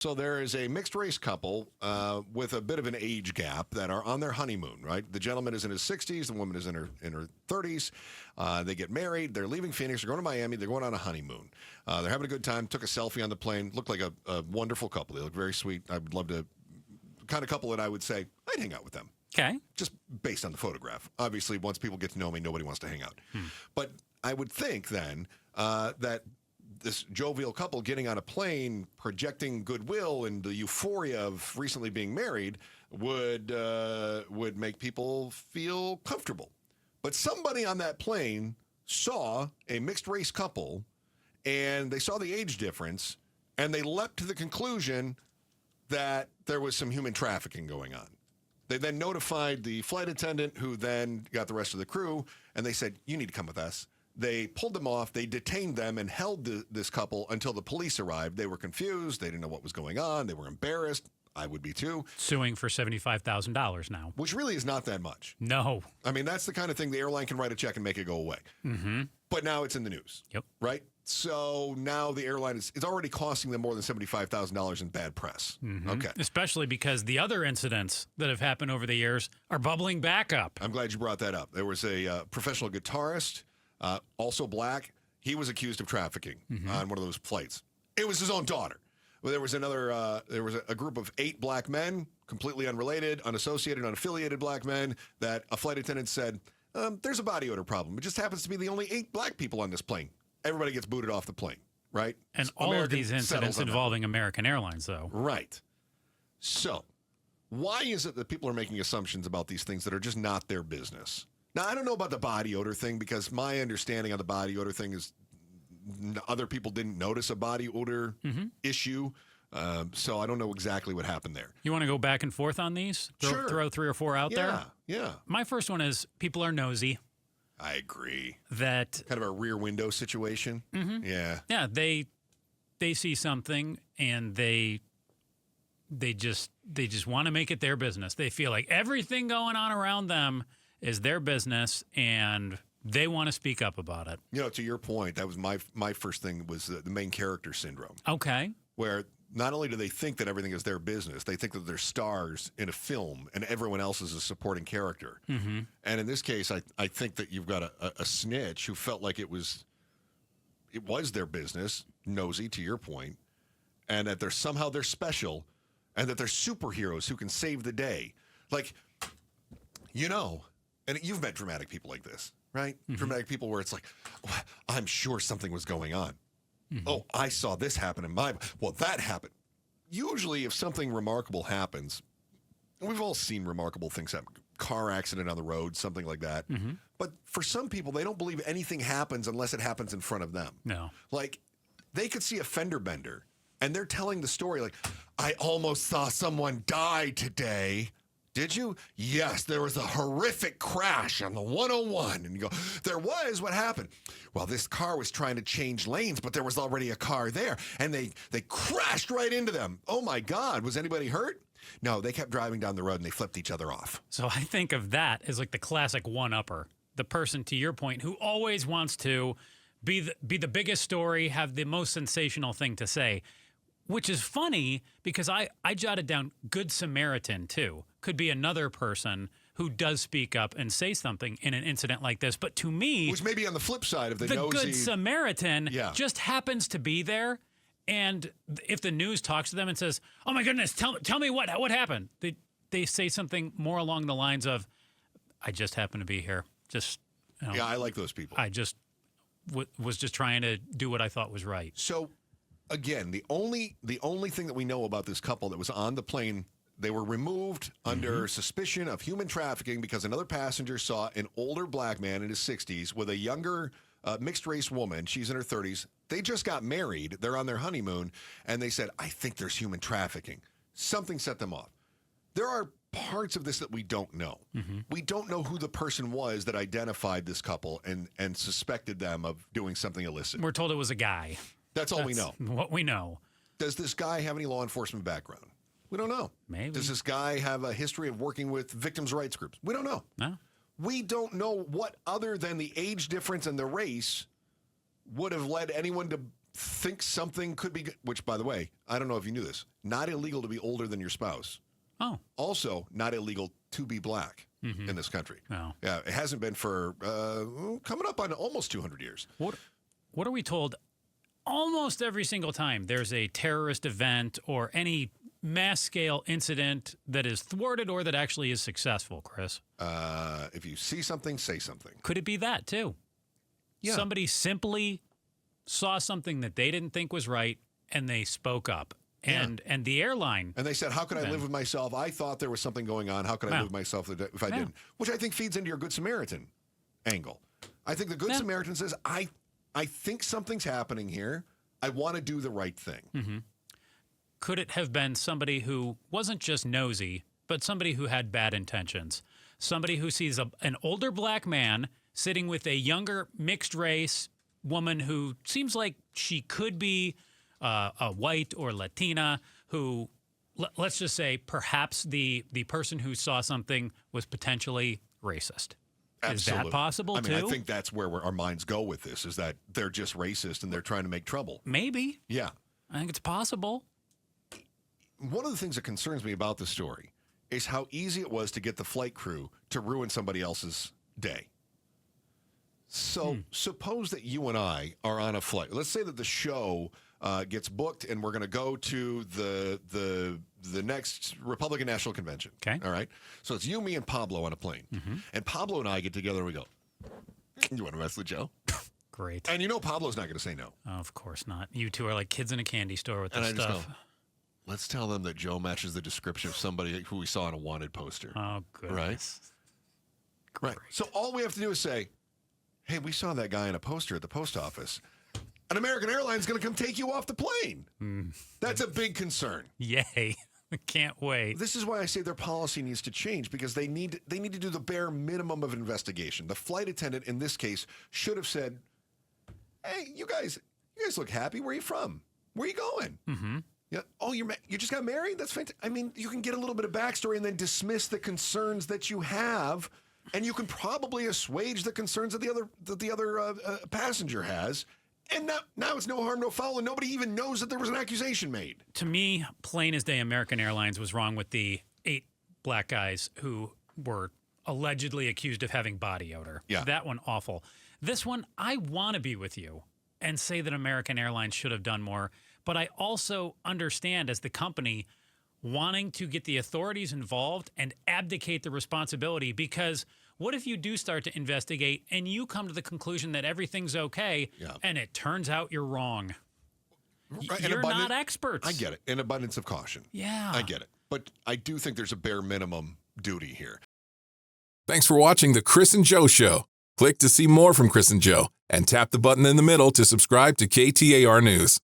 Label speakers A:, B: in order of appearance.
A: So there is a mixed race couple with a bit of an age gap that are on their honeymoon, right? The gentleman is in his 60s, the woman is in her 30s. They get married, they're leaving Phoenix, they're going to Miami, they're going on a honeymoon. They're having a good time, took a selfie on the plane, looked like a wonderful couple. They look very sweet. I would love to, kind of couple that I would say, I'd hang out with them.
B: Okay.
A: Just based on the photograph. Obviously, once people get to know me, nobody wants to hang out. But I would think then that this jovial couple getting on a plane, projecting goodwill and the euphoria of recently being married would make people feel comfortable. But somebody on that plane saw a mixed race couple, and they saw the age difference, and they leapt to the conclusion that there was some human trafficking going on. They then notified the flight attendant, who then got the rest of the crew, and they said, "You need to come with us." They pulled them off. They detained them and held this couple until the police arrived. They were confused. They didn't know what was going on. They were embarrassed. I would be too.
B: Suing for $75,000 now.
A: Which really is not that much.
B: No.
A: I mean, that's the kind of thing the airline can write a check and make it go away.
B: Mm-hmm.
A: But now it's in the news.
B: Yep.
A: Right? So now the airline it's already costing them more than $75,000 in bad press.
B: Mm-hmm.
A: Okay.
B: Especially because the other incidents that have happened over the years are bubbling back up.
A: I'm glad you brought that up. There was a professional guitarist, also black. He was accused of trafficking on one of those flights. It was his own daughter. Well, there was a group of 8 black men, completely unrelated, unassociated, unaffiliated black men, that a flight attendant said, there's a body odor problem. It just happens to be the only 8 black people on this plane. Everybody gets booted off the plane, right?
B: And all of these incidents involving American Airlines, though.
A: Right. So, why is it that people are making assumptions about these things that are just not their business? Now, I don't know about the body odor thing, because my understanding of the body odor thing is other people didn't notice a body odor issue. So I don't know exactly what happened there.
B: You want to go back and forth on these?
A: Sure.
B: Throw 3 or 4 out there?
A: Yeah.
B: My first one is people are nosy.
A: I agree.
B: That
A: kind of a rear window situation.
B: Mm-hmm.
A: Yeah.
B: Yeah, they see something and they just want to make it their business. They feel like everything going on around them is their business, and they want to speak up about it.
A: You know, to your point, that was my first thing was the main character syndrome.
B: Okay.
A: Where not only do they think that everything is their business, they think that they're stars in a film and everyone else is a supporting character.
B: Mm-hmm.
A: And in this case, I think that you've got a snitch who felt like it was their business, nosy to your point, and that they're special and that they're superheroes who can save the day. Like, you know, and you've met dramatic people like this, right? Mm-hmm. Dramatic people where it's like, oh, I'm sure something was going on. Mm-hmm. Oh, I saw this happen in well, that happened. Usually if something remarkable happens, and we've all seen remarkable things happen, car accident on the road, something like that. Mm-hmm. But for some people, they don't believe anything happens unless it happens in front of them.
B: No.
A: Like, they could see a fender bender, and they're telling the story like, I almost saw someone die today. Did you? Yes, there was a horrific crash on the 101. And you go, there was? What happened? Well, this car was trying to change lanes, but there was already a car there. And they crashed right into them. Oh, my God. Was anybody hurt? No, they kept driving down the road, and they flipped each other off.
B: So I think of that as like the classic one-upper. The person, to your point, who always wants to be the biggest story, have the most sensational thing to say. Which is funny because I jotted down Good Samaritan, too. Could be another person who does speak up and say something in an incident like this. But to me...
A: Which may be on the flip side of the nosy...
B: Good Samaritan just happens to be there. And if the news talks to them and says, oh, my goodness, tell me what happened. They say something more along the lines of, I just happened to be here. Just, you know,
A: yeah, I like those people.
B: I just was just trying to do what I thought was right.
A: So... Again, the only thing that we know about this couple that was on the plane, they were removed under suspicion of human trafficking because another passenger saw an older black man in his 60s with a younger mixed-race woman. She's in her 30s. They just got married. They're on their honeymoon, and they said, I think there's human trafficking. Something set them off. There are parts of this that we don't know. Mm-hmm. We don't know who the person was that identified this couple and suspected them of doing something illicit.
B: We're told it was a guy.
A: That's all we know.
B: What we know.
A: Does this guy have any law enforcement background? We don't know.
B: Maybe.
A: Does this guy have a history of working with victims' rights groups? We don't know.
B: No.
A: We don't know what other than the age difference and the race would have led anyone to think something could be, which, by the way, I don't know if you knew this, not illegal to be older than your spouse.
B: Oh.
A: Also, not illegal to be black in this country.
B: Oh.
A: Yeah, it hasn't been for coming up on almost 200 years.
B: What are we told almost every single time there's a terrorist event or any mass-scale incident that is thwarted or that actually is successful, Chris?
A: If you see something, say something.
B: Could it be that, too?
A: Yeah.
B: Somebody simply saw something that they didn't think was right, and they spoke up. And the airline...
A: And they said, how could I live with myself? I thought there was something going on. How could I live with myself if I didn't? Which I think feeds into your Good Samaritan angle. I think the Good Samaritan says, I think something's happening here. I want to do the right thing.
B: Mm-hmm. Could it have been somebody who wasn't just nosy, but somebody who had bad intentions? Somebody who sees an older black man sitting with a younger mixed-race woman who seems like she could be a white or Latina, who, let's just say, perhaps the person who saw something was potentially racist.
A: Absolutely.
B: Is that possible, too?
A: I think that's where our minds go with this, is that they're just racist and they're trying to make trouble.
B: Maybe.
A: Yeah.
B: I think it's possible.
A: One of the things that concerns me about this story is how easy it was to get the flight crew to ruin somebody else's day. So suppose that you and I are on a flight. Let's say that the show gets booked and we're going to go to the next Republican National Convention.
B: Okay.
A: All right. So it's you, me, and Pablo on a plane. Mm-hmm. And Pablo and I get together and we go, you want to mess with Joe?
B: Great.
A: And Pablo's not going to say no.
B: Oh, of course not. You two are like kids in a candy store with this
A: And I
B: stuff.
A: just go, let's tell them that Joe matches the description of somebody who we saw on a wanted poster.
B: Oh, goodness.
A: Right. So all we have to do is say, hey, we saw that guy in a poster at the post office. And American Airlines is going to come take you off the plane. That's a big concern.
B: Yay. I can't wait.
A: This is why I say their policy needs to change, because they need to do the bare minimum of investigation. The flight attendant in this case should have said, hey, you guys look happy. Where are you from? Where are you going? Mm-hmm. Yeah. Oh, you just got married? That's fantastic. I mean, you can get a little bit of backstory and then dismiss the concerns that you have, and you can probably assuage the concerns that the other passenger has. And now it's no harm, no foul, and nobody even knows that there was an accusation made.
B: To me, plain as day, American Airlines was wrong with the 8 black guys who were allegedly accused of having body odor.
A: Yeah.
B: That one, awful. This one, I want to be with you and say that American Airlines should have done more, but I also understand as the company wanting to get the authorities involved and abdicate the responsibility, because what if you do start to investigate and you come to the conclusion that everything's okay and it turns out you're wrong?
A: Right,
B: you're not experts.
A: I get it. An abundance of caution.
B: Yeah.
A: I get it. But I do think there's a bare minimum duty here.
C: Thanks for watching The Chris and Joe Show. Click to see more from Chris and Joe and tap the button in the middle to subscribe to KTAR News.